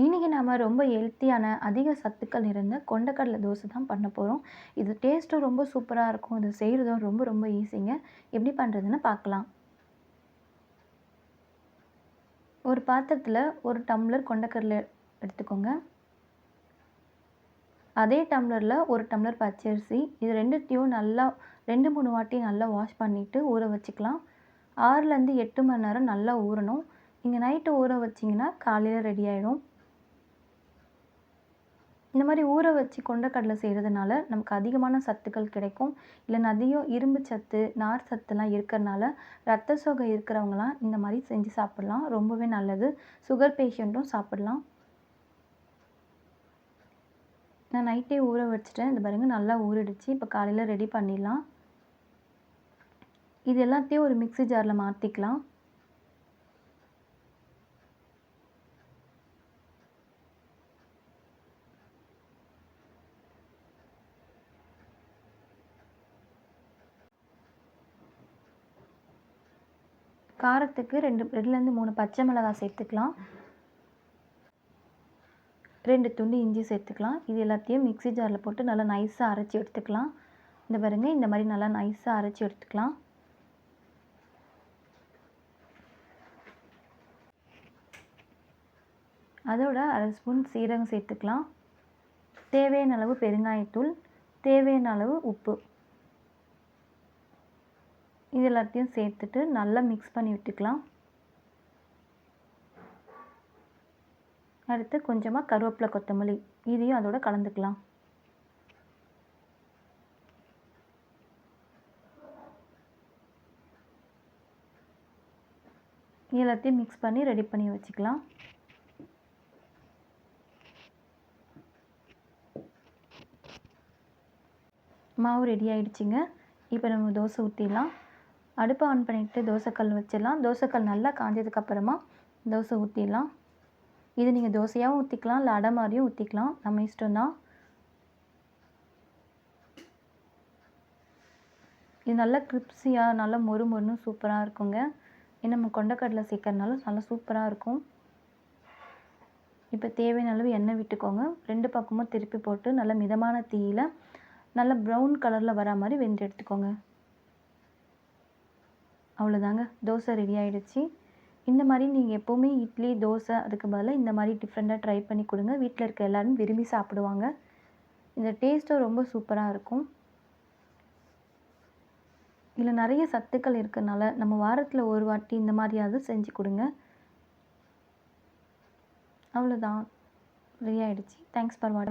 இன்னைக்கு நாம ரொம்ப ஹெல்த்தியான, அதிக சத்துக்கள் நிறைந்த கொண்டைக்கடலை தோசை தான் பண்ண போறோம். இது டேஸ்ட்டும் ரொம்ப சூப்பரா இருக்கும். இது செய்றதும் ரொம்ப ரொம்ப ஈஸிங்க. எப்படி பண்ணுறதுன்னு பார்க்கலாம். ஒரு பாத்திரத்தில 1 டம்ளர் கொண்டைக்கடலை எடுத்துக்கோங்க. அதே டம்ளர்ல 1 டம்ளர் பச்சரிசி. இது 2த்தையும் நல்லா 2, 3 வாட்டி நல்லா வாஷ் பண்ணிட்டு ஊற வச்சுக்கலாம். 6லேருந்து 8 மணி நேரம் நல்லா ஊறணும். நீங்க நைட்டு ஊற வச்சீங்கன்னா, காலையில ரெடி ஆயிடும். இந்த மாதிரி ஊற வச்சு கொண்டைக்கடலை செய்கிறதுனால நமக்கு அதிகமான சத்துக்கள் கிடைக்கும். இல்லை அதிகம் இரும்பு சத்து, நார் சத்துலாம் இருக்கிறனால ரத்த சோகை இருக்கிறவங்களாம் இந்த மாதிரி செஞ்சு சாப்பிட்லாம். ரொம்பவே நல்லது. சுகர் பேஷண்ட்டும் சாப்பிட்லாம். நான் நைட்டே ஊற வச்சுட்டேன். இது பாருங்கள் நல்லா ஊறிடுச்சு. இப்போ காலையில் ரெடி பண்ணிடலாம். இது எல்லாத்தையும் ஒரு மிக்ஸி ஜாரில் மாற்றிக்கலாம். காரத்துக்கு 2லேருந்து 3 பச்சை மிளகாய் சேர்த்துக்கலாம். 2 துண்டு இஞ்சி சேர்த்துக்கலாம். இது எல்லாத்தையும் மிக்ஸி ஜாரில் போட்டு நல்லா நைஸாக அரைச்சி எடுத்துக்கலாம். இந்த பாருங்க இந்த மாதிரி நல்லா நைஸாக அரைச்சி எடுத்துக்கலாம். அதோட 1/2 ஸ்பூன் சீரகம் சேர்த்துக்கலாம். தேவையான அளவு பெருங்காயத்தூள், தேவையான அளவு உப்பு. இது எல்லாத்தையும் சேர்த்துட்டு நல்லா மிக்ஸ் பண்ணி விட்டுக்கலாம். அடுத்து கொஞ்சமாக கருவேப்பிலை, கொத்தமல்லி இதையும் அதோட கலந்துக்கலாம். எல்லாத்தையும் மிக்ஸ் பண்ணி ரெடி பண்ணி வச்சுக்கலாம். மாவு ரெடி ஆயிடுச்சுங்க. இப்போ நம்ம தோசை ஊற்றிடலாம். அடுப்பை ஆன் பண்ணிவிட்டு தோசைக்கல் வச்சிடலாம். தோசைக்கல் நல்லா காஞ்சதுக்கப்புறமா தோசை ஊற்றிடலாம். இது நீங்கள் தோசையாகவும் ஊற்றிக்கலாம், இல்லை அடை மாதிரியும் ஊற்றிக்கலாம். நம்ம இஷ்டம்தான். இது நல்லா கிரிப்ஸியாக நல்லா மொறு மொறுன்னு சூப்பராக இருக்குங்க. ஏன்னா நம்ம கொண்டைக்கடலை சேர்க்கறதுனால நல்லா சூப்பராக இருக்கும். இப்போ தேவையான அளவு எண்ணெய் விட்டுக்கோங்க. 2 பக்கமும் திருப்பி போட்டு நல்லா மிதமான தீயில் நல்லா ப்ரௌன் கலரில் வரா மாதிரி வெந்து எடுத்துக்கோங்க. அவ்வளோதாங்க, தோசை ரெடி ஆகிடுச்சு. இந்த மாதிரி நீங்கள் எப்போவுமே இட்லி, தோசை அதுக்கு பதிலாக இந்த மாதிரி டிஃப்ரெண்ட்டாக ட்ரை பண்ணி கொடுங்க. வீட்டில் இருக்க எல்லோரும் விரும்பி சாப்பிடுவாங்க. இந்த டேஸ்ட்டும் ரொம்ப சூப்பராக இருக்கும். இதில் நிறைய சத்துக்கள் இருக்கிறனால நம்ம வாரத்தில் ஒரு வாட்டி இந்த மாதிரியாவது செஞ்சு கொடுங்க. அவ்வளோதான், ரெடி ஆகிடுச்சு. தேங்க்ஸ் ஃபார் வாட்சிங்.